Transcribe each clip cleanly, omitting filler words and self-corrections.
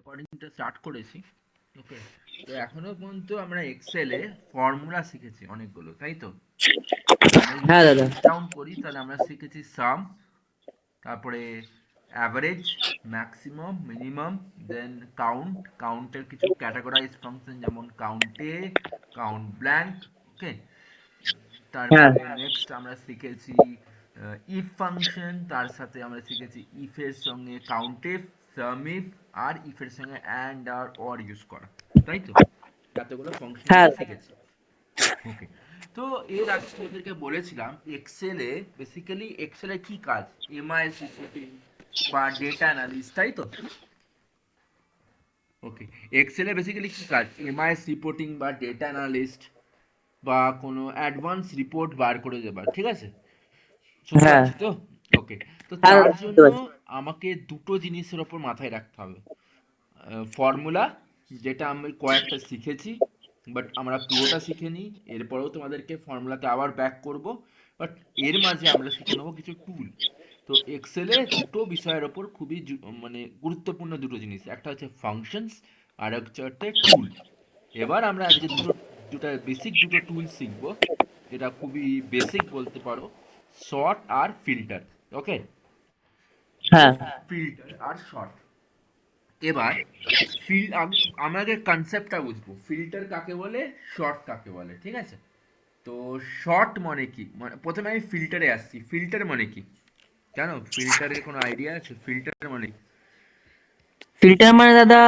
রেকর্ডিংটা start করেছি। ওকে, তো এখনো পর্যন্ত আমরা এক্সেলে ফর্মুলা শিখেছি অনেকগুলো, তাই তো? আমরা যদি হ্যাঁ দাদা। লিস্ট ডাউন করি তাহলে আমরা শিখেছি সাম, তারপরে অ্যাভারেজ, ম্যাক্সিমাম, মিনিমাম, দেন কাউন্ট, কাউন্টের কিছু ক্যাটাগরাইজ ফাংশন যেমন কাউন্টে, কাউন্ট ব্ল্যাঙ্ক। ওকে, হ্যাঁ তারপরে নেক্সট আমরা শিখেছি ইফ ফাংশন, তার সাথে আমরা শিখেছি ইফের সঙ্গে কাউন্টেফ, সামিফ, আর ইফের সঙ্গে অ্যান্ড আর অর ইউজ করা, তাই তো? এতগুলো ফাংশন হ্যাঁ আমরা শিখেছি। ওকে, তো এর আগে তোমাদেরকে বলেছিলাম এক্সেলে, বেসিক্যালি এক্সেলে কি কাজ, এমআইএস রিপোর্টিং বা ডেটা অ্যানালিস্ট, তাই তো? ওকে, এক্সেলে বেসিক্যালি কি কাজ, এমআইএস রিপোর্টিং বা ডেটা অ্যানালিস্ট বা কোনো অ্যাডভান্স রিপোর্ট বার করে দেবার, ঠিক আছে? শুনতে হ্যাঁ পাচ্ছি তো? ওকে, তো হ্যাঁ তার দাদা, বুঝতে জন্য পারছি। আমাকে দুটো জিনিসের ওপর মাথায় রাখতে হবে। ফর্মুলা, যেটা আমি কয়েকটা শিখেছি, বাট আমরা পুরোটা শিখিনি। এরপরেও তোমাদেরকে ফর্মুলাতে আবার ব্যাক করব, বাট এর মাঝে আমরা শিখে নেবো কিছু টুল। তো এক্সেলে দুটো বিষয়ের ওপর খুবই মানে গুরুত্বপূর্ণ দুটো জিনিস, একটা হচ্ছে ফাংশনস আর একটা হচ্ছে টুল। এবার আমরা আজকে দুটো বেসিক দুটো টুল শিখবো, যেটা খুবই বেসিক বলতে পারো, শর্ট আর ফিল্টার। ওকে, তো হ্যাঁ ফিল্টার আর শর্ট। এবার আমাদের কনসেপ্টটা বুঝবো, ফিল্টার কাকে বলে, শর্ট কাকে বলে, ঠিক আছে? তো শর্ট মানে কি, মানে প্রথমে আমি ফিল্টারে আসছি। ফিল্টার মানে কি জানো? ফিল্টারের কোনো আইডিয়া আছে? ফিল্টার মানে কি? ফিল্টার মানে দাদা,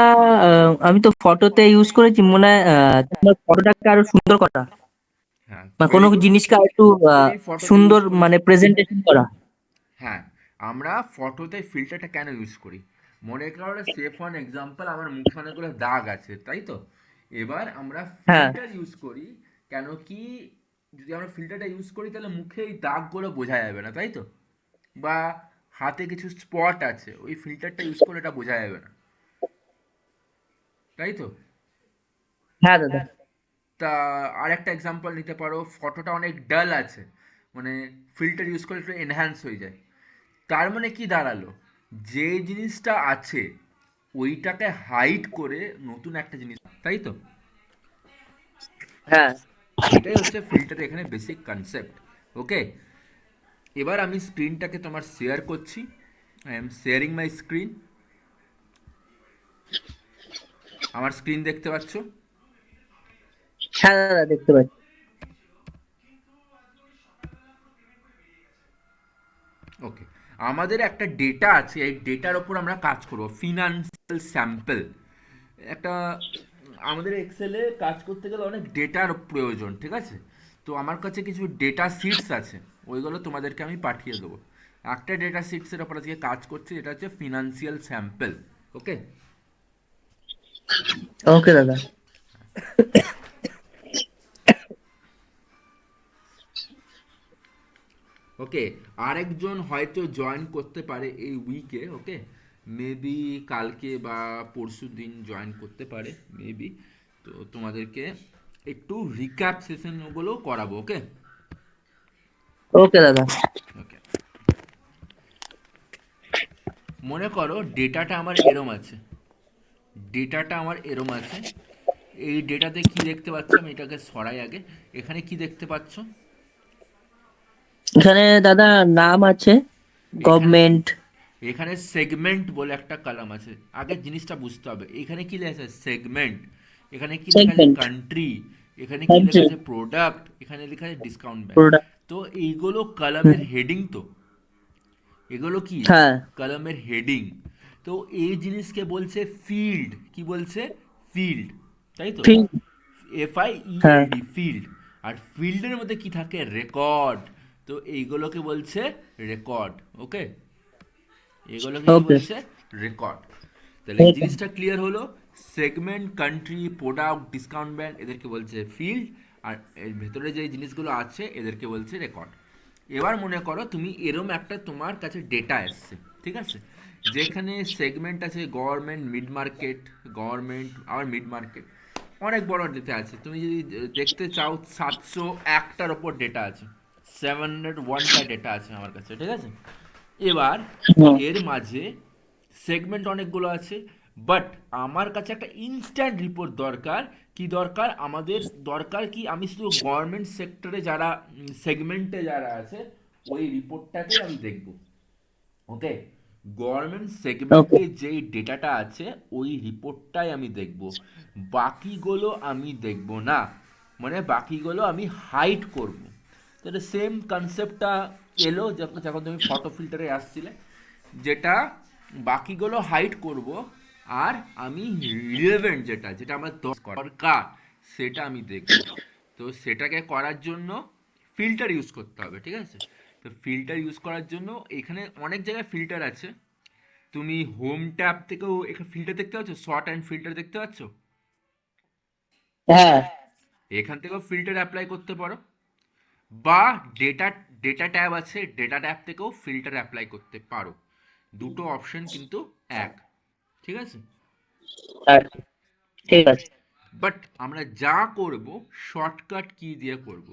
আমি তো ফটোতে ইউজ করেছি, মনে হয় তোমার ফটোটাকে আরো সুন্দর করা, হ্যাঁ, বা কোনো ভেরি গুড। জিনিসকে আর একটু তুমি ফটোতে ইউজ সুন্দর করেছো। মানে প্রেজেন্টেশন করা। হ্যাঁ, আমরা ফটোতে ফিল্টারটা কেন ইউজ করি? মনে করো সে ফর এক্সাম্পল আমার মুখে অনেকগুলো দাগ আছে, তাই তো? এবার আমরা হ্যাঁ ফিল্টার ইউজ করি কেন কি, যদি আমরা ফিল্টারটা ইউজ করি তাহলে মুখে এই দাগগুলো বোঝা যাবে না, তাই তো? বা হাতে কিছু স্পট আছে, ওই ফিল্টারটা ইউজ করলে এটা বোঝা যাবে না, তাই তো? হ্যাঁ দাদা। তা আর একটা এক্সাম্পল নিতে পারো, ফটোটা অনেক ডাল আছে, মানে ফিল্টার ইউজ করলে একটু এনহ্যান্স হয়ে যায়। তার মানে কি দাঁড়ালো, যে জিনিসটা আছে ওইটাকে হাইড করে নতুন একটা জিনিস, তাই তো? হ্যাঁ এটাই হচ্ছে ফিল্টারের এখানে বেসিক কনসেপ্ট। ওকে, এবার আমি স্ক্রিনটাকে তোমার শেয়ার করছি। I am sharing my screen. আমার স্ক্রিন দেখতে পাচ্ছ? হ্যাঁ দাদা, দেখতে পাচ্ছি। ওকে, আমাদের একটা ডেটা আছে, এই ডেটার ওপর আমরা কাজ করব, ফিনান্সিয়াল স্যাম্পল একটা। আমাদের এক্সেলে কাজ করতে গেলে অনেক ডেটার প্রয়োজন, ঠিক আছে? তো আমার কাছে কিছু ডেটা শিটস আছে, ওইগুলো তোমাদেরকে আমি পাঠিয়ে দেবো। একটা ডেটা শিটসের ওপর আজকে কাজ করছি, যেটা হচ্ছে ফিনান্সিয়াল স্যাম্পল। ওকে, ওকে দাদা। ওকে, আরেকজন হয়তো জয়েন করতে পারে এই উইকে। ওকে, মেবি কালকে বা পরশু দিন জয়েন করতে পারে, মেবি। তো তোমাদেরকে একটু রিক্যাপ সেশনগুলো করাবো। ওকে, ওকে দাদা। ওকে, মনে করো ডেটাটা আমার এরম আছে, ডেটাটা আমার এরম আছে। এই ডেটাতে কি দেখতে পাচ্ছ, আমি এটাকে সরাই আগে। এখানে কি দেখতে পাচ্ছ? এখানে দাদা নাম আছে, এখানে গভর্নমেন্ট। এখানে সেগমেন্ট বলে একটা কলাম আছে। আগে জিনিসটা বুঝতে হবে, এখানে কি লেখা আছে, সেগমেন্ট। এখানে কি লেখা আছে, সেগমেন্ট, কান্ট্রি। এখানে কি লেখা কান্ট্রি, আছে, প্রোডাক্ট। এখানে লেখা আছে ডিসকাউন্ট ব্যান্ড। প্রোডাক্ট। তো এইগুলো কলামের হেডিং তো, এগুলো কি হ্যাঁ, কলামের হেডিং। তো এই জিনিসকে বলছে ফিল্ড, কি বলছে, ফিল্ড, তাই তো? ফিল্ড। হ্যাঁ, FIELD, ফিল্ড। আর ফিল্ডের মধ্যে কি থাকে, রেকর্ড। তো এইগুলোকে বলছে রেকর্ড। ওকে, এগুলোকে কি ওকে বলছে, রেকর্ড। তাহলে এই ওকে। জিনিসটা ক্লিয়ার হলো। Segment, country, product, discount band, এদেরকে বলছে ফিল্ড। আর এর ভেতরে যে জিনিসগুলো আছে এদেরকে বলছে রেকর্ড। এবার মনে করো তুমি এরম একটা তোমার কাছে ডেটা এসছে, ঠিক আছে? যেখানে সেগমেন্ট আছে গভর্নমেন্ট, মিড মার্কেট, গভর্নমেন্ট আর মিড মার্কেট, অনেক বড় ডেটা আছে। তুমি যদি দেখতে চাও 701টার ওপর ডেটা আছে, 701টা ডেটা আছে আমার কাছে, ঠিক আছে? এবার হুম, এর মাঝে সেগমেন্ট অনেকগুলো আছে, বাট আমার কাছে একটা ইনস্ট্যান্ট রিপোর্ট দরকার। কি দরকার আমাদের? দরকার কি আমি শুধু গভর্নমেন্ট সেক্টরে যারা সেগমেন্টে যারা আছে ওই রিপোর্টটাকেই আমি দেখব। ওকে, গভর্নমেন্ট ওকে। সেগমেন্টে যেই ডেটাটা আছে ওই রিপোর্টটাই আমি দেখব, বাকিগুলো আমি দেখব না। মানে বাকিগুলো আমি হাইড করব। তাহলে সেম কনসেপ্টটা এলো যখন যখন তুমি ফটো ফিল্টারে আসছিলে, যেটা বাকিগুলো হাইড করব, আর আমি রিলেভেন্ট যেটা যেটা আমার দরকার সেটা আমি দেখব। তো সেটাকে করার জন্য ফিল্টার ইউজ করতে হবে, ঠিক আছে? তো ফিল্টার ইউজ করার জন্য এখানে অনেক জায়গায় ফিল্টার আছে। তুমি হোম ট্যাব থেকেও এখানে ফিল্টার দেখতে পাচ্ছ, শর্ট অ্যান্ড ফিল্টার দেখতে পাচ্ছ। হ্যাঁ। এখান থেকেও ফিল্টার অ্যাপ্লাই করতে পারো, বা ডেটা ডেটা ট্যাব আছে, ডেটা ট্যাব থেকেও ফিল্টার অ্যাপ্লাই করতে পারো। দুটো অপশন কিন্তু এক, ঠিক আছে? আচ্ছা, ঠিক ওকে, আছে। বাট আমরা যা করব শর্টকাট কি দিয়ে করব।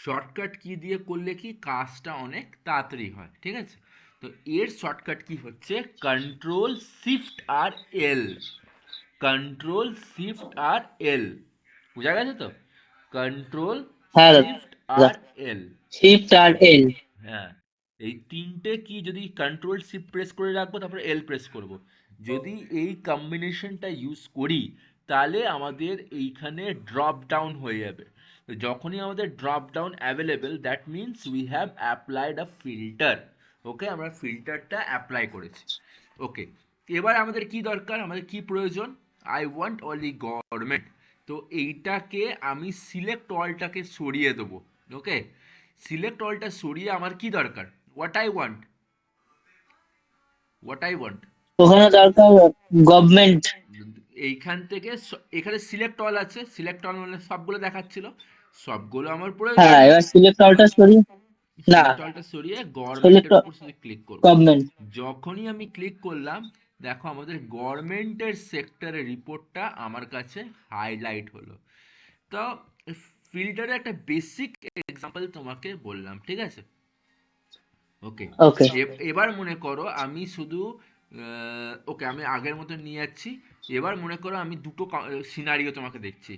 শর্টকাট কি দিয়ে করলে কি কাজটা অনেক তাড়াতাড়ি হয়, ঠিক আছে? তো এর শর্টকাট কি হচ্ছে, কন্ট্রোল শিফট আর এল। কন্ট্রোল শিফট আর এল, বুঝা গেছে তো? কন্ট্রোল হ্যাঁ শিফট দাদা, আর এল। শিফট আর এল। হ্যাঁ, এই তিনটে কি যদি কন্ট্রোল শিফট প্রেস করে রাখবো তারপরে এল প্রেস করব, যদি এই কম্বিনেশনটা ইউজ করি তাহলে আমাদের এইখানে ড্রপ ডাউন হয়ে যাবে। তো যখনই আমাদের drop down available that means we have applied a filter. Okay, আমরা ফিল্টারটা অ্যাপ্লাই করেছি। ওকে, এবার আমাদের কি দরকার, আমাদের কি প্রয়োজন? I want only government. তো এইটাকে আমি সিলেক্ট অলটাকে সরিয়ে দেবো। ওকে, সিলেক্ট অলটা সরিয়ে আমার কি দরকার? What I want, what I want ওখানে দরকার গভর্নমেন্ট। এইখান থেকে এখানে সিলেক্ট অল আছে, সিলেক্ট অল মানে সবগুলো দেখাচ্ছিল, সবগুলো আমার প্রয়োজন হ্যাঁ, নেই। এবার সিলেক্ট অলটা সরিয়ে, না, সিলেক্ট অলটা সরিয়ে সিলেক্ট গভর্নমেন্টের উপর শুধু ক্লিক করব। গভর্নমেন্ট। যখনই আমি ক্লিক করলাম দেখো আমাদের গভর্নমেন্টের সেক্টরের রিপোর্টটা আমার কাছে হাইলাইট হলো। তো ফিল্টারে একটা বেসিক এক্সাম্পল তোমাকে বললাম, ঠিক আছে? ওকে, ওকে। এবার মনে করো আমি শুধু ওকে আমি আগের মতো নিয়ে যাচ্ছি। এবার মনে করো আমি দুটো সিনারিও তোমাকে দেখছি।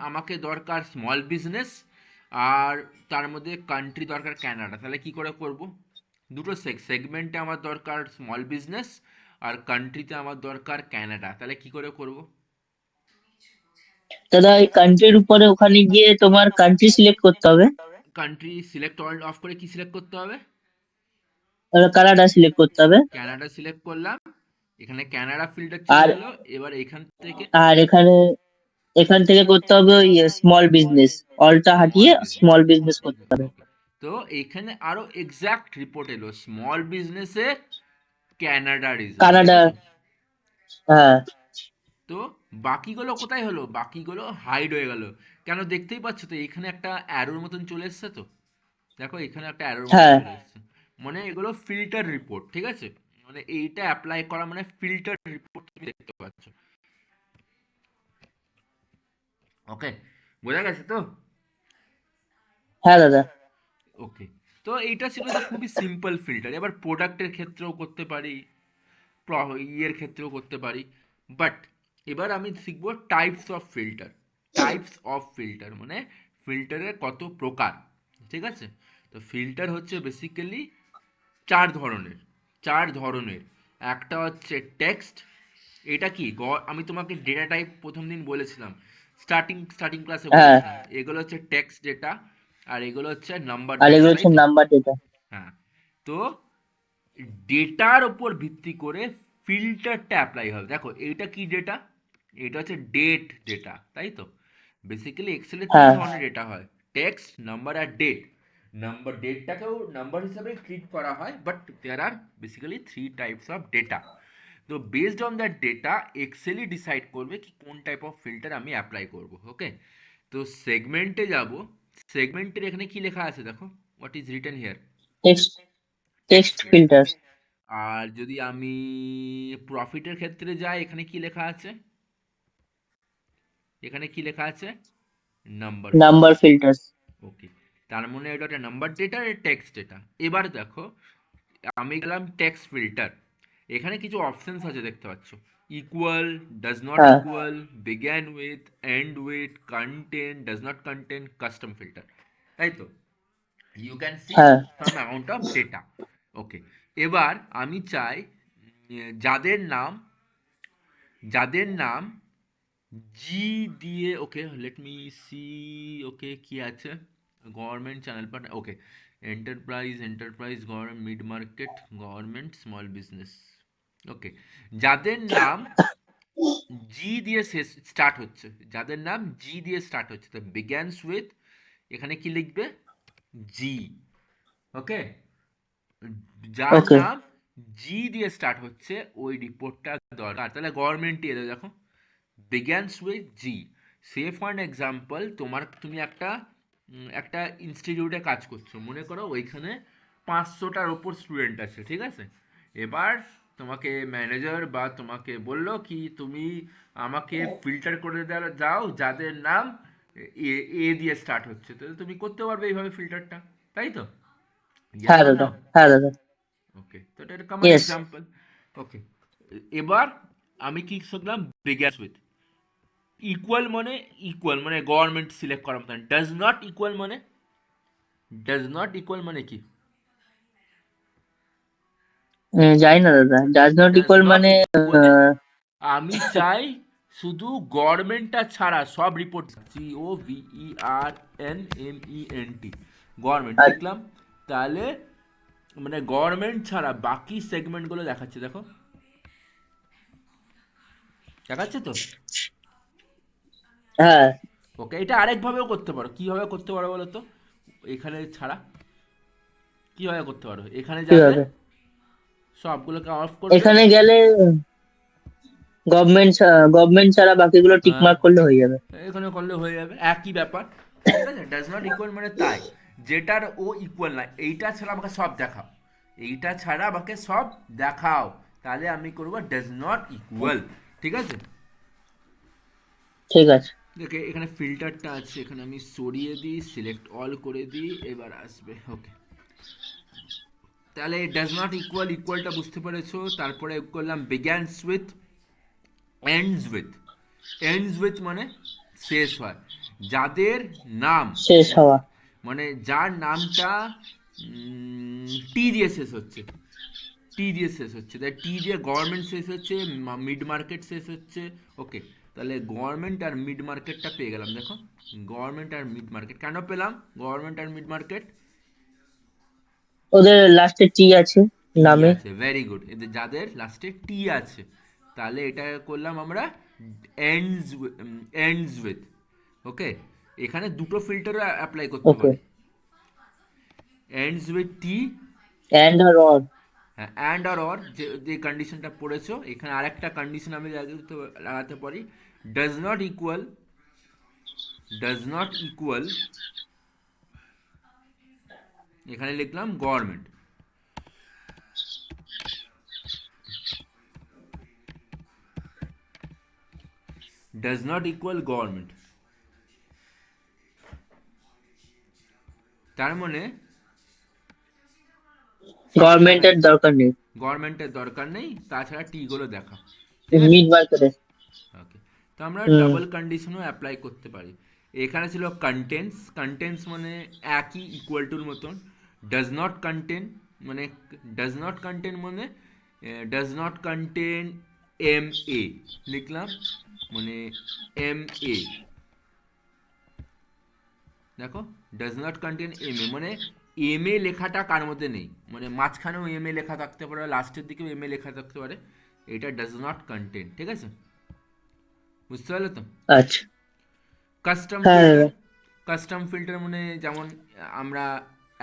আমাকে দরকার স্মল বিজনেস, আর তার মধ্যে কান্ট্রি দরকার কানাডা। তাহলে কি করে করব? দুটো সেগমেন্টে আমার দরকার স্মল বিজনেস, আর কান্ট্রিতে আমার দরকার কানাডা। তাহলে কি করে করব? দাদা, এই কান্ট্রির উপরে ওখানে গিয়ে তোমার কান্ট্রি সিলেক্ট করতে হবে। কান্ট্রি সিলেক্ট অল অফ করে কি সিলেক্ট করতে হবে? কানাডা সিলেক্ট করতে হবে। কানাডা সিলেক্ট করলাম, এখানে কানাডা ফিল্টার চলে আর এলো। এবার এখান থেকে আর এখানে এখান থেকে করতে হবে ওই স্মল বিজনেস, অলটা স্মল হাটিয়ে স্মল বিজনেস করতে বিজনেস। হবে। ওকে, তো এখানে আরো এক্সাক্ট রিপোর্ট এলো স্মল বিজনেসে কানাডা রিজন, ঠিক কানাডা। আছে? হ্যাঁ। তো বাকিগুলো কোথায় হলো? বাকিগুলো হাইড হয়ে গেল। কেন? দেখতেই পাচ্ছ তো এখানে একটা অ্যারোর মতন চলে এসছে তো। দেখো এখানে একটা অ্যারোর মতন হ্যাঁ। চলে এসছে, মানে এগুলো ফিল্টার রিপোর্ট, ঠিক আছে? মানে এইটা অ্যাপ্লাই করা মানে ফিল্টার রিপোর্ট তুমি দেখতে পাচ্ছ। ওকে, বোঝা গেছে তো? হ্যাঁ দাদা। ওকে, তো এইটা ছিল তো খুবই সিম্পল ফিল্টার। এবার প্রোডাক্টের ক্ষেত্রেও করতে পারি, ইয়ের ক্ষেত্রেও করতে পারি। বাট এবার আমি শিখবো types of filter. Types of filter মানে ফিল্টারের কত প্রকার, ঠিক আছে? তো ফিল্টার হচ্ছে বেসিক্যালি চার ধরনের। চার ধরনের, একটা হচ্ছে টেক্সট। এটা কি আমি তোমাকে ডেটা টাইপ প্রথম দিন বলেছিলাম, স্টার্টিং ক্লাসে হ্যাঁ। বলেছিলাম। এগুলো হচ্ছে টেক্সট ডেটা, আর এগুলো হচ্ছে নাম্বার আর ডেটা, এগুলো তাই হচ্ছে তো? Number data. হ্যাঁ, তো ডেটার উপর ভিত্তি করে ফিল্টারটা অ্যাপ্লাই হবে। দেখো এইটা কি ডেটা? এটা হচ্ছে ডেট ডেটা, তাই তো? বেসিক্যালি এক্সেলে তিন হ্যাঁ। ধরনের ডেটা হয়, টেক্সট, নাম্বার আর ডেট। নাম্বার ডেটটাকেও নাম্বার হিসাবে ট্রিট করা হয়, but there are basically three types of data. তো বেসড অন দ্যাট ডেটা এক্সেলই ডিসাইড করবে কি কোন টাইপ অফ ফিল্টার আমি অ্যাপ্লাই করব। ওকে, তো সেগমেন্টে যাব। সেগমেন্টের এখানে কি লেখা আছে দেখো, what is written here? Text text text filter. Filter. আর যদি আমি প্রফিটের ক্ষেত্রে যাই, এখানে কি লেখা আছে? এখানে কি লেখা আছে? Number number filter. ফিল্টার। ওকে, তার মানে এটা একটা নাম্বার ডেটা আর টেক্সট ডেটা। এবার দেখো আমি গেলাম টেক্সট ফিল্টার। এখানে কিছু অপশনস আছে দেখতে পাচ্ছ, ইকুয়াল, ডাজ নট হ্যাঁ equal, begin with, end with, contain, does not contain, custom filter, তাই তো? ইউ ক্যান সি হ্যাঁ some amount of data. Okay, এবার আমি চাই যাদের নাম, যাদের নাম জি দিয়ে, okay let me see, okay কি আছে, government channel partner, okay, enterprise, enterprise, government, mid market, government, small business, okay, যাদের নাম জি দিয়ে শেষ স্টার্ট হচ্ছে, যাদের নাম জি দিয়ে স্টার্ট হচ্ছে, তো বিগ্যানস উইথ, এখানে কি লিখবে, জি, ওকে, যার ওকে নাম জি দিয়ে স্টার্ট হচ্ছে ওই রিপোর্টটা দরকার, তাহলে গভর্নমেন্টই এলো দেখো, begins with G. Say for an example, তুমি একটা ইনস্টিটিউটে কাজ করছো, মনে করো ওইখানে 500টার ওপর স্টুডেন্ট আছে, ঠিক আছে? এবার তোমাকে ম্যানেজার বা তোমাকে বললো কি তুমি আমাকে ফিল্টার করে যাও যাদের নাম এ এ দিয়ে স্টার্ট হচ্ছে, তো তুমি করতে পারবে এইভাবে ফিল্টারটা, তাই তো? ইয়েস হ্যাঁ অর দাদা নো? হ্যাঁ দাদা ওকে, তো এটা একটা কমন ইয়েস এক্সাম্পল। ওকে, এবার আমি কি শিখলাম, বিগার্স উইথ, ইকুয়াল মানে গভর্নমেন্ট সিলেক্ট করার মতন, ডাজ নট ইকুয়াল মানে কি? জানি না দাদা does not does equal not মানে ইকুয়াল, আমি চাই শুধু গভর্নমেন্টটা ছাড়া সব রিপোর্ট, GOVERNMENT, গভর্নমেন্ট লিখলাম, তাহলে মানে গভর্নমেন্ট ছাড়া বাকি সেগমেন্টগুলো দেখাচ্ছে, দেখো দেখাচ্ছে তো? হ্যাঁ ওকে, এটা আরেকভাবেও করতে পারো, কিভাবে করতে পারো বলো তো, এখানে ছাড়া কিভাবে করতে পারো, এখানে যাবে, কিভাবে সবগুলোকে অফ করবে, এখানে গেলে গভর্নমেন্ট গভর্নমেন্ট ছাড়া বাকিগুলো টিক হ্যাঁ মার্ক করলে হয়ে যাবে এখানে করলে হয়ে যাবে, একই ব্যাপার, ঠিক আছে? ডাজ নট ইকুয়াল মানে তাই, যেটার ও ইকুয়াল না, এইটা ছাড়া আমাকে সব দেখাও, এইটা ছাড়া আমাকে সব দেখাও, তাহলে আমি করবো ডাজ নট ইকুয়াল, ঠিক আছে? ঠিক আছে দেখে এখানে ফিল্টারটা আছে, এখানে আমি সরিয়ে দিই, সিলেক্ট অল করে দিই, এবার আসবে, ওকে, তাহলে ডাজ নট ইকুয়াল, ইকুয়ালটা বুঝতে পেরেছো, তারপরে করলাম বিগ্যানস উইথ, এন্ডস উইথ মানে শেষ হয়, যাদের নাম শেষ হওয়া মানে যার নামটা টি দিয়ে শেষ হচ্ছে, টি দিয়ে শেষ হচ্ছে, তাই টি দিয়ে গভর্নমেন্ট শেষ হচ্ছে, মিড মার্কেট শেষ হচ্ছে, ওকে, তাহলে গভর্নমেন্ট আর মিড মার্কেটটা পেয়ে গেলাম, দেখো গভর্নমেন্ট আর মিড মার্কেট কেন পেলাম, গভর্নমেন্ট আর মিড মার্কেট, ওদের লাস্টে টি আছে টি নামে আছে, ভেরি গুড, এদের যাদের লাস্টে টি আছে, তাহলে এটা করলাম আমরা এন্ডস এন্ডস উইথ, ওকে, এখানে দুটো ফিল্টারও অ্যাপ্লাই করতে ওকে পারি, এন্ডস উইথ টি, অ্যান্ড আর অর হ্যাঁ, অ্যান্ড আর অর, যে যে কন্ডিশনটা পড়েছো, এখানে আরেকটা কন্ডিশন আমি লাগাতে পারি, does not equal, does not equal, এখানে লিখলাম government, does not equal government, তার মানে সবই গভর্নমেন্টের দেখাচ্ছে, দরকার নেই গভর্নমেন্টের দরকার নেই, তাছাড়া টি গুলো দেখা, ঠিক আছে? মিড মার্কেটে ওকে, তো আমরা হুম ডাবল কন্ডিশনও অ্যাপ্লাই করতে পারি, এখানে ছিল কন্টেন্টস, কন্টেন্টস মানে একই ইকুয়াল টুর মতন, ডাজ নট কন্টেন মানে, ডাজ নট কন্টেন মানে does not contain M A, লিখলাম মানে এম এ, দেখো does not contain M A মানে এম এ লেখাটা কার মধ্যে নেই, মানে মাঝখানেও এম এ লেখা থাকতে পারে, লাস্টের দিকেও এম এ লেখা থাকতে পারে, এটা ডাজ নট কন্টেন, ঠিক আছে? বুঝতে পারলে তো? আচ্ছা কাস্টম হ্যাঁ ফিল্টার, দাদা কাস্টম ফিল্টার মানে যেমন আমরা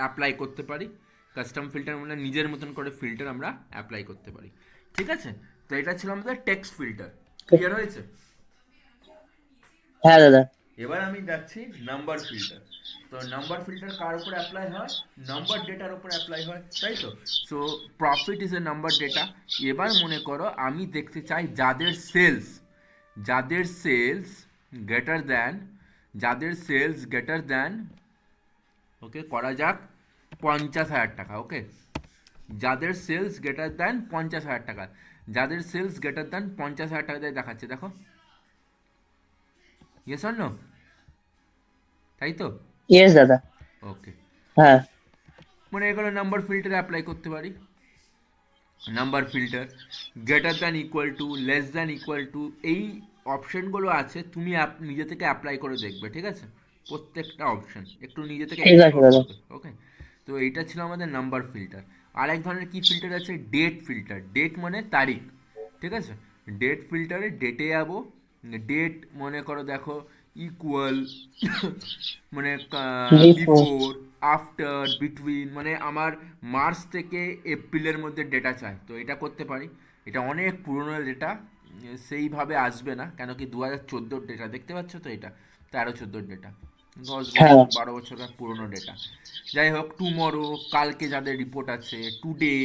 অ্যাপ্লাই করতে পারি, কাস্টম ফিল্টার মানে নিজের মতন করে ফিল্টার আমরা অ্যাপ্লাই করতে পারি, ঠিক আছে? তো এটা ছিল আমাদের টেক্সট ফিল্টার, ক্লিয়ার হয়েছে? হ্যাঁ দাদা এবার আমি যাচ্ছি নাম্বার ফিল্টার, তো নাম্বার ফিল্টার কার উপর অ্যাপ্লাই হয়, নাম্বার ডেটার উপর অ্যাপ্লাই হয়, তাই তো? So profit is a number data, এবার মনে করো আমি দেখতে চাই যাদের সেলস গ্রেটার দ্যান, যাদের সেলস গ্রেটার দ্যান, ওকে করা যাক 50,000 টাকা, ওকে, যাদের সেলস গ্রেটার দ্যান 50,000 টাকা, যাদের সেলস গ্রেটার দ্যান 50,000 টাকা দিয়ে দেখাচ্ছে, দেখো, ইয়েস অর নো, তাই তো? ইয়েস দাদা। ওকে, হ্যাঁ। মানে এগুলো নাম্বার ফিল্টারে অ্যাপ্লাই করতে পারি। Number filter, greater than equal to, less than equal to, এই অপশনগুলো আছে, তুমি নিজে থেকে অ্যাপ্লাই করে দেখবে, ঠিক আছে? প্রত্যেকটা অপশন একটু নিজে থেকে ঠিক আছে এক্সপ্লোর দাদা। করবে, ওকে? তো এইটা ছিল আমাদের নাম্বার ফিল্টার। আর এক ধরনের কি ফিল্টার আছে, ডেট ফিল্টার। ডেট মানে তারিখ, ঠিক আছে? ডেট ফিল্টারে ডেটে যাবো, ডেট মনে করো দেখো ইকুয়াল মানে বিফোর। বিফোর, আফটার, বিটুইন, মানে আমার মার্চ থেকে এপ্রিলের মধ্যে ডেটা চাই, তো এটা করতে পারি। এটা অনেক পুরনো ডেটা, সেইভাবে আসবে না, কেন কি 2014 ডেটা, দেখতে পাচ্ছ তো, এটা 13-14 ডেটা, 10 বছর হ্যাঁ। 12 বছরের পুরনো ডেটা। যাই হোক, টুমরো, কালকে যাদের রিপোর্ট আছে, today,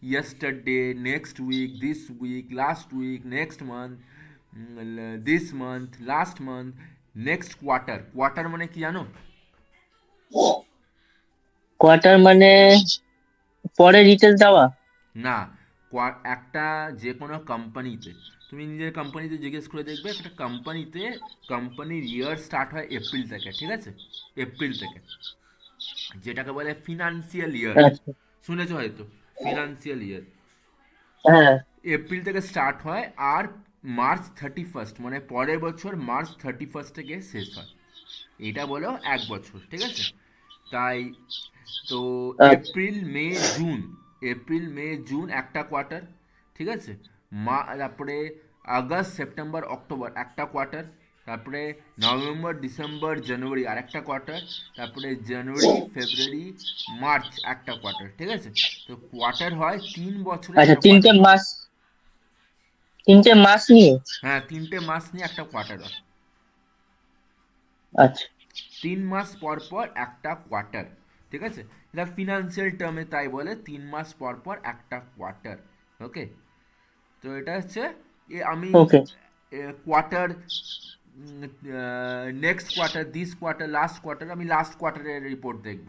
yesterday, next week, this week, last week, next month, this month, last month, next quarter. Quarter মানে কি জানো? কোয়ার্টার মানে পরে ডিটেলস দেওয়া। না, একটা যে কোনো কোম্পানিতে, তুমি নিজের কোম্পানিতে জিজ্ঞেস করে দেখবে, একটা কোম্পানিতে কোম্পানির ইয়ার স্টার্ট হয় এপ্রিল থেকে, ঠিক আছে? এপ্রিল থেকে, যেটাকে বলে ফিনান্সিয়াল ইয়ার, আচ্ছা। শুনেছো হয়তো, ফিনান্সিয়াল ইয়ার। হ্যাঁ। এপ্রিল থেকে স্টার্ট হয় আর মার্চ 31, মানে পরের বছর মার্চ 31 থেকে শেষ হয়। এটা বলো 1 বছর, ঠিক আছে? তাই তো আচ্ছা। April May June, April May June একটা কোয়ার্টার, ঠিক আছে? তারপরে আগস্ট সেপ্টেম্বর অক্টোবর একটা কোয়ার্টার, তারপরে নভেম্বর ডিসেম্বর জানুয়ারি আর একটা কোয়ার্টার, তারপরে জানুয়ারি ফেব্রুয়ারি মার্চ একটা কোয়ার্টার, ঠিক আছে? তো কোয়ার্টার হয় 3 বছরে আচ্ছা, একটা কোয়ার্টার হয়। তিনটে মাস নিয়ে। হ্যাঁ, 3টে মাস নিয়ে একটা কোয়ার্টার হয়। আচ্ছা। 3 মাস পর পর একটা কোয়ার্টার, ঠিক আছে? এটা ফিনান্সিয়াল টার্মে তাই বলে 3 মাস পর পর একটা কোয়ার্টার, ওকে? তো এটা হচ্ছে আমি okay. Quarter, next quarter, this quarter, last quarter, আমি লাস্ট কোয়ার্টারের রিপোর্ট দেখব।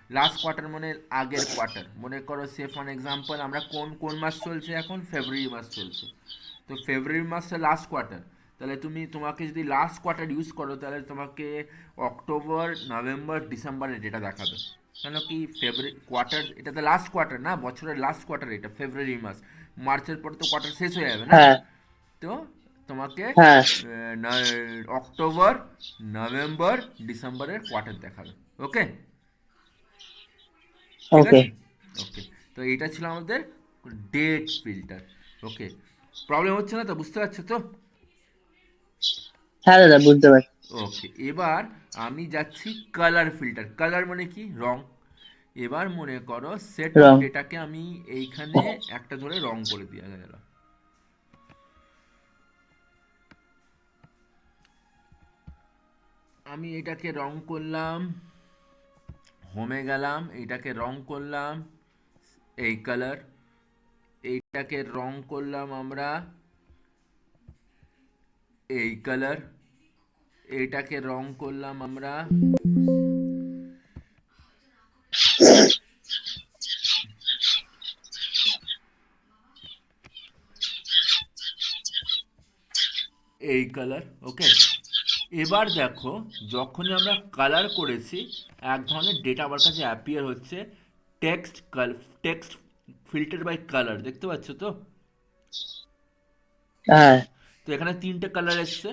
লাস্ট কোয়ার্টার মানে আগের কোয়ার্টার, মনে করো সে ফর এক্সাম্পল আমরা কোন কোন মাস চলছে, এখন ফেব্রুয়ারি মাস চলছে, তো ফেব্রুয়ারি মাসটা লাস্ট কোয়ার্টার, তাহলে তোমাকে যদি লাস্ট কোয়ার্টার ইউজ করো, তাহলে তোমাকে অক্টোবর নভেম্বর ডিসেম্বরের ডেটা দেখাবে, কেন কি ফেব্রুয়ারি কোয়ার্টার, এটা তো লাস্ট কোয়ার্টার না, বছরের লাস্ট কোয়ার্টার, এটা ফেব্রুয়ারি মাস, মার্চের পর তো কোয়ার্টার শেষ হয়ে যাবে না? হ্যাঁ। তো তোমাকে হ্যাঁ। অক্টোবর নভেম্বর ডিসেম্বরের কোয়ার্টার দেখাবে, ওকে? ঠিক ওকে। আছে, ওকে। তো এটা ছিল আমাদের ডেট ফিল্টার, ওকে? প্রবলেম হচ্ছে না তো, বুঝতে পারছো তো? হ্যাঁ দাদা, বুঝতে পারছি। ওকে, এবার আমি যাচ্ছি কালার ফিল্টার। কালার মানে কি? রং। এবার মনে করো সেট অফ রং। ডেটাকে আমি এইখানে একটা ধরে রং করে দিয়ে গেল, আমি এটাকে রং করলাম, হোমে গেলাম, এইটাকে রং করলাম এই কালার, এইটাকে রং করলাম আমরা এই কালার, এইটাকে রং করলাম আমরা এই কালার, ওকে? এবার দেখো, যখনই আমরা কালার করেছি, এক ধরনের ডেটা আমার কাছে অ্যাপিয়ার হচ্ছে, text, text filter by colour, দেখতে পাচ্ছ তো? হ্যাঁ। তো এখানে 3টে কালার এসছে।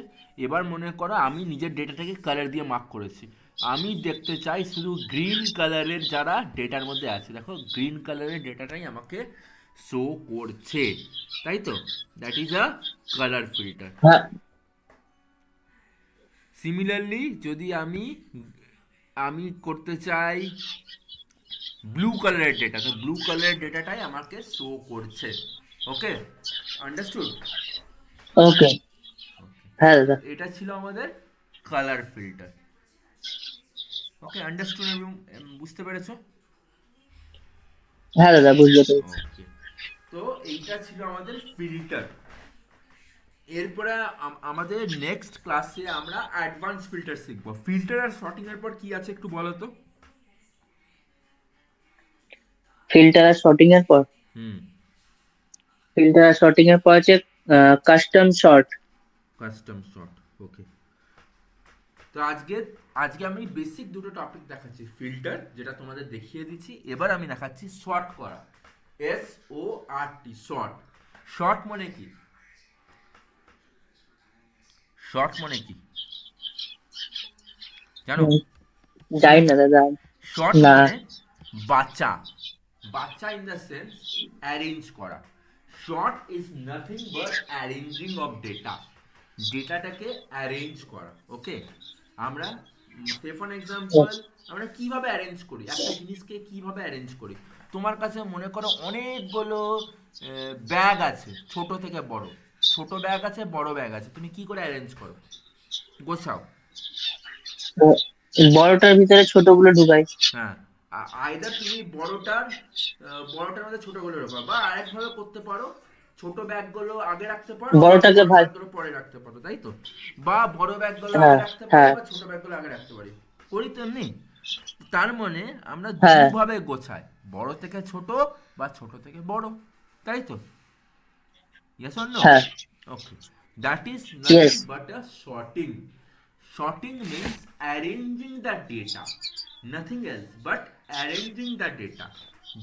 এবার মনে করো আমি নিজের ডেটাটাকে কালার দিয়ে মার্ক করেছি, আমি দেখতে চাই শুধু গ্রিন কালারের যারা ডেটার মধ্যে আছে, দেখো গ্রিন কালারের ডেটাটাই আমাকে শো করছে, তাই তো? That is a colour filter. হ্যাঁ। সিমিলারলি যদি আমি আমি করতে চাই ব্লু কালারের ডেটা, তো ব্লু কালারের ডেটাটাই আমাকে শো করছে, ওকে? আন্ডারস্টুড? ওকে। ওকে, হ্যাঁ তো দাদা। এটা ছিল আমাদের কালার ফিল্টার, ওকে? আন্ডারস্টুড এবং বুঝতে পেরেছো? হ্যাঁ দাদা, বুঝতে পেরেছি। ওকে, তো এইটা ছিল আমাদের ফিল্টার। এরপরে আমাদের নেক্সট ক্লাসে আমরা অ্যাডভান্স ফিল্টার শিখবো। ফিল্টার আর সর্টিং এর পর কি আছে একটু বলো তো? ফিল্টার আর শর্টিং এর পর হুম ফিল্টার আর শর্টিং এর পর আছে custom sort. Custom sort. Okay, তো আজকে আজকে আমি বেসিক দুটো টপিক দেখাচ্ছি, ফিল্টার যেটা তোমাদের দেখিয়ে দিচ্ছি, এবার আমি দেখাচ্ছি শর্ট করা, SORT, শর্ট। শর্ট মানে কি? শর্ট মানে কি জানো? জানি শুনেছো? না দাদা। শর্ট না। মানে বাচ্চা, বাচ্চা ইন দ্য সেন্স অ্যারেঞ্জ করা। Sort is nothing but arranging of data, ডেটাটাকে অ্যারেঞ্জ করা। ওকে, আমরা সে ফর এক্সাম্পল আমরা কিভাবে অ্যারেঞ্জ করি, একটা জিনিসকে কিভাবে অ্যারেঞ্জ করি। তোমার কাছে মনে করো অনেকগুলো ব্যাগ আছে, ছোট থেকে বড়, ছোট ব্যাগ আছে, বড় ব্যাগ আছে, তুমি কি করে অ্যারেঞ্জ করো, গোছাও? বড়টার ভিতরে ছোটগুলো ঢুকাই। হ্যাঁ, আইদার তুমি বড়টার মধ্যে ছোটগুলো রাখো, বা আরেকভাবে করতে পারো, ছোট ব্যাগগুলো আগে রাখতে পারো বা বড়টাকে বড় ভাগ। ব্যাগগুলো পরে রাখতে পারো, তাই তো? বা বড় ব্যাগগুলো আগে হ্যাঁ, রাখতে পারি হ্যাঁ, বা ছোট ব্যাগগুলো আগে রাখতে পারি, করি তেমনি। তার মানে আমরা হ্যাঁ, দুভাবে গোছাই, বড় থেকে ছোট বা ছোট থেকে বড়, তাই তো? Yes or no? হ্যাঁ, Okay. That is yes. nothing but a sorting. Sorting means arranging the data. Nothing else but arranging the data.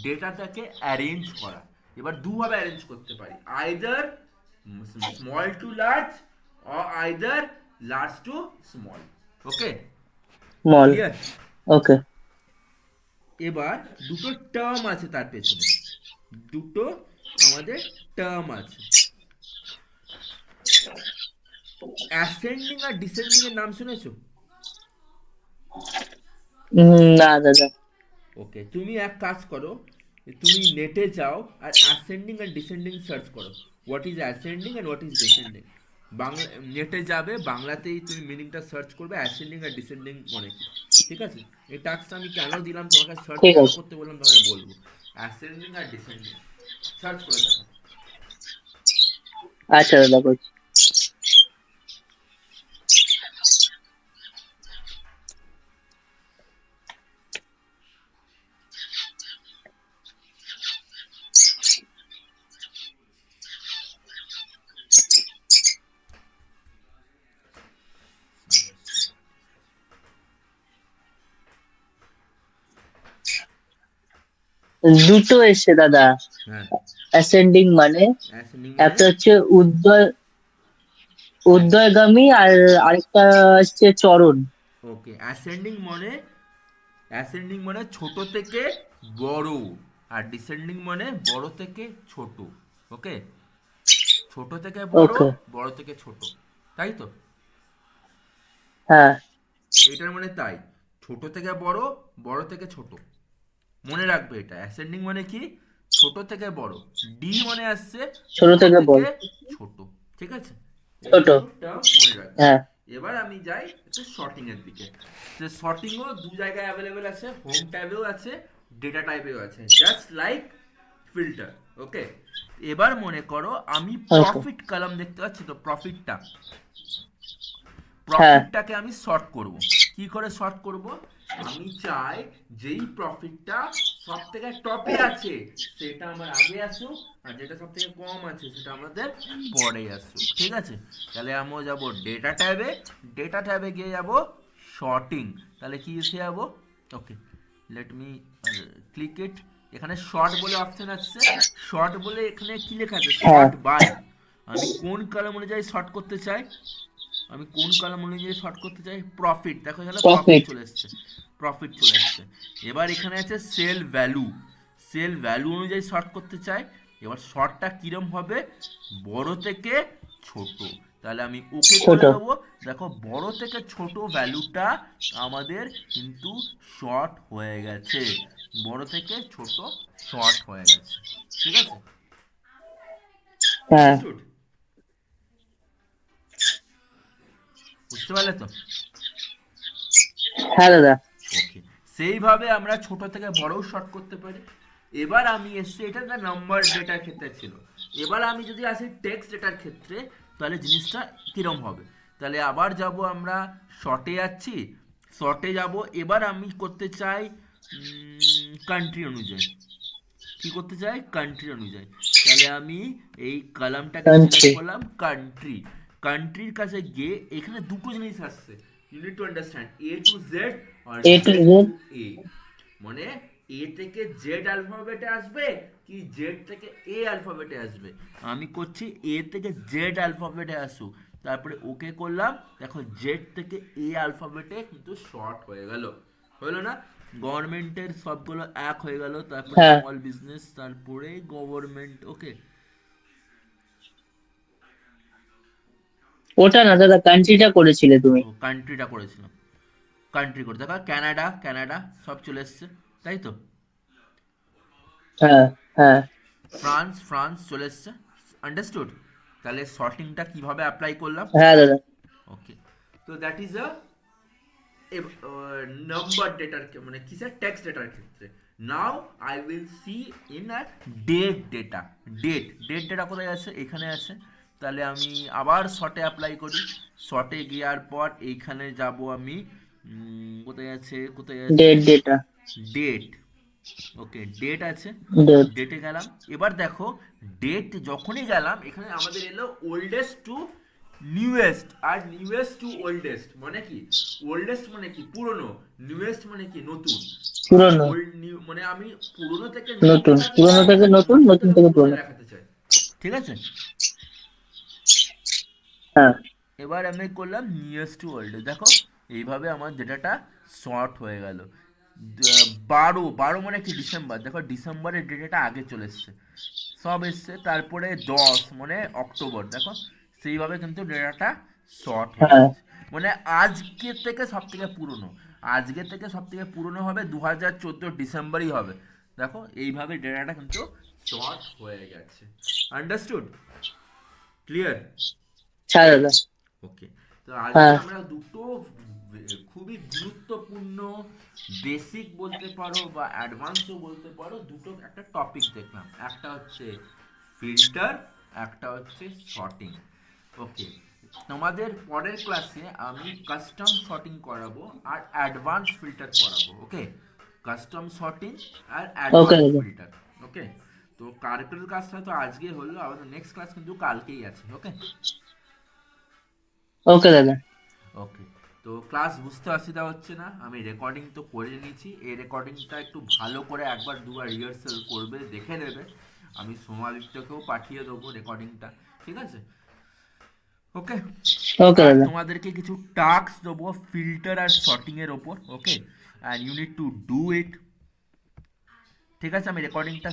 ডেটাটাকে অ্যারেঞ্জ করা। এবার দুভাবে অ্যারেঞ্জ করতে পারি, either small to large or either large to small. Okay, মল। Clear? Okay. এবার দুটো term আছে তার পেছনে, দুটো আমাদের টার্ম আছে। অ্যাসেন্ডিং আর ডিসেন্ডিং এর নাম শুনেছো? না দাদা। ওকে, তুমি এক কাজ করো, তুমি নেটে যাও আর অ্যাসেন্ডিং আর ডিসেন্ডিং সার্চ করো, what is ascending and what is descending. Bangla নেটে যাবে, বাংলাতেই তুমি মিনিংটা সার্চ করবে অ্যাসেন্ডিং আর ডিসেন্ডিং মানে কি। ঠিক আছে? এই টাস্কটা আমি কেন দিলাম তোমাকে, সার্চ ঠিক কেন আছে। করতে বললাম তোমাকে বলবো। অ্যাসেন্ডিং আর ডিসেন্ডিং সার্চ করে দেখো। আচ্ছা দাদা, বলছি। দুটো এসছে দাদা। হ্যাঁ, অ্যাসেন্ডিং মানে অ্যাসেন্ডিং মানে একটা হচ্ছে ঊর্ধ্বগামী আর আরেকটা হচ্ছে চরণ। ওকে, অ্যাসেন্ডিং মানে ছোট থেকে বড়, আর ডিসেন্ডিং মানে বড় থেকে ছোট। ওকে, ছোট থেকে বড়, ওকে। বড় থেকে ছোট, তাই তো? হ্যাঁ, এটার মানে তাই, ছোট থেকে বড়, বড় থেকে ছোট। মনে রাখবে এটা, অ্যাসেন্ডিং মানে কি, ছোট থেকে বড়, ডি মানে আসছে ছোট বড় থেকে বড়। থেকে ছোট। ঠিক আছে, এই ছোট। দুটো টার্ম মনে রাখবে। হ্যাঁ। এবার আমি যাই একটু শর্টিং এর দিকে। যে শর্টিংও দু জায়গায় অ্যাভেলেবেল আছে, হোম ট্যাবেও আছে, ডেটা টাইপেও আছে, জাস্ট লাইক ফিল্টার। ওকে, এবার মনে করো আমি ওকে। প্রফিট কলাম দেখতে পাচ্ছি তো, প্রফিটটা, হ্যাঁ। প্রফিটটাকে আমি সর্ট করব। কি করে সর্ট করব? আমি চাই যেই প্রফিটটা সব থেকে টপে আছে সেটা আমার আগে আসুক, আর যেটা সব থেকে কম আছে সেটা আমাদের পরে আসুক। ঠিক আছে, তাহলে আমরা যাব ডেটা ট্যাবে, ডেটা ট্যাবে গিয়ে যাব শর্টিং, তাহলে কি এসে যাব? ওকে, লেট মি ক্লিক ইট। এখানে শর্ট বলে অপশন আসছে, শর্ট বলে এখানে কি লেখা আছে, হ্যাঁ। Sort by. আমি কোন কলাম অনুযায়ী শর্ট করতে চাই, আমি কোন কলাম অনুযায়ী শর্ট করতে চাই, প্রফিট, দেখো এখানে প্রফিট প্রফিট। চলে এসছে, প্রফিট চলে এসছে। এবার এখানে আছে সেল ভ্যালু, সেল ভ্যালু অনুযায়ী শর্ট করতে চাই। এবার শর্টটা কিরম হবে, বড় থেকে ছোট, তাহলে আমি ওকে ছোট। করে দেবো। দেখো বড় থেকে ছোট ভ্যালুটা আমাদের কিন্তু শর্ট হয়ে গেছে, বড় থেকে ছোট শর্ট হয়ে গেছে। ঠিক আছে, হ্যাঁ, আন্ডারস্টুড? বুঝতে পারলে তো? হ্যাঁ দাদা। ওকে, সেইভাবে আমরা ছোট থেকে বড়ও শর্ট করতে পারি। এবার আমি এসছি, এটা একটা নাম্বার ডেটার ক্ষেত্রে ছিল। এবার আমি যদি আসি টেক্সট ডেটার ক্ষেত্রে, তাহলে জিনিসটা কিরম হবে। তাহলে আবার যাব আমরা শর্টে, যাচ্ছি শর্টে যাব। এবার আমি করতে চাই কান্ট্রি অনুযায়ী, কি করতে চাই, কান্ট্রি অনুযায়ী। তাহলে আমি এই কলামটাকে সিলেক্ট কান্ট্রি, করলাম কান্ট্রি। কান্ট্রির কাছে গিয়ে এখানে দুটো জিনিস আসছে, you need to understand, A to Z আর A to Z to Z. A. মানে এ থেকে জেড অ্যালফাবেটে আসবে কি জেড থেকে এ অ্যালফাবেটে আসবে। আমি করছি এ থেকে জেড অ্যালফাবেটে আসুক, তারপরে ওকে করলাম। দেখো জেড থেকে এ অ্যালফাবেটে কিন্তু শর্ট হয়ে গেল, হলো না? গভর্নমেন্টের সবগুলো এক হয়ে গেল, তারপরে হ্যাঁ, স্মল বিজনেস, তারপরে গভর্নমেন্ট। ওকে, ওটা না দাদা, কান্ট্রিটা করেছিলে তুমি। ও কান্ট্রিটা করেছিলাম, কান্ট্রি করে দেখো, কানাডা, কানাডা সব চলে এসছে, তাই তো? হ্যাঁ, হ্যাঁ, ফ্রান্স, ফ্রান্স চলে এসছে। আন্ডারস্টুড? তাহলে শর্টিংটা কিভাবে অ্যাপ্লাই করলাম? হ্যাঁ দাদা। ওকে, তো দ্যাট ইজ আ নাম্বার ডেটার, মানে কিসের, টেক্সট ডেটার ক্ষেত্রে। Now I will see in a date data. Date data কোথায় আছে, এখানে আছে। তাহলে আমি আবার শর্টে অ্যাপ্লাই করি। শর্টে গিয়ার পর এইখানে যাব আমি, কোথায় আছে, কোথায় আছে, ডেট ডেটা। ডেট। ওকে, ডেট আছে, ডেট। ডেটে গেলাম। এবার দেখো, ডেট যখনই গেলাম এখানে আমাদের এলো ওল্ডেস্ট টু নিউয়েস্ট, আর নিউয়েস্ট টু ওল্ডেস্ট মানে কি, ওল্ডেস্ট মানে কি পুরনো, নিউয়েস্ট মানে কি নতুন। পুরনো। ওল্ড নিউ মানে আমি পুরনো থেকে নিউ নতুন, দেখাতে পুরনো চাই, থেকে নাকি নতুন, নতুন নতুন থেকে থেকে পুরনো পুরনো। দেখাতে চাই, ঠিক আছে? হ্যাঁ। এবার আমি করলাম নিয়ারেস্ট টু ওল্ড, দেখো এইভাবে আমার ডেটাটা শর্ট হয়ে গেল। 12, মানে কি ডিসেম্বর, দেখো ডিসেম্বরের ডেটাটা আগে চলে এসছে, সব এসছে। তারপরে 10 মানে অক্টোবর, দেখো সেইভাবে কিন্তু ডেটাটা শর্ট হয়ে হ্যাঁ। গেছে। মানে আজকের থেকে সব থেকে পুরনো, আজকের থেকে সব থেকে পুরনো হবে 2014 ডিসেম্বরই হবে। দেখো এইভাবে ডেটাটা কিন্তু শর্ট হয়ে গেছে। আন্ডারস্টুড? ক্লিয়ার? হ্যাঁ দাদা। ওকে, তো আজকে হ্যাঁ। আমরা দুটো খুবই গুরুত্বপূর্ণ, বেসিক বলতে পারো বা অ্যাডভান্সও বলতে পারো, দুটো একটা টপিক দেখলাম। একটা হচ্ছে ফিল্টার, একটা হচ্ছে শর্টিং। ওকে, তোমাদের পরের ক্লাসে আমি কাস্টম শর্টিং করাবো আর অ্যাডভান্স ফিল্টার করাবো। ওকে, কাস্টম শর্টিং আর ওকে অ্যাডভান্স দাদা। ফিল্টার। ওকে, তো কালকের ক্লাসটা তো আজকে হলো, আমাদের নেক্সট ক্লাস কিন্তু কালকেই আছে। ওকে, ওকে দাদা। ওকে, তো ক্লাস বুঝতে অসুবিধা হচ্ছে না, আমি রেকর্ডিং তো করে নিয়েছি, এই রেকর্ডিংটা একটু ভালো করে একবার দুবার রিহার্সাল করবে, দেখে নেবে। আমি সোমাদিত্যকেও পাঠিয়ে দেবো রেকর্ডিংটা, ঠিক আছে? ওকে, ওকে আর দাদা। তোমাদেরকে কিছু টাস্ক দেবো ফিল্টার আর শর্টিং এর ওপর। Okay, and you need to do it, ঠিক আছে? আমি রেকর্ডিংটা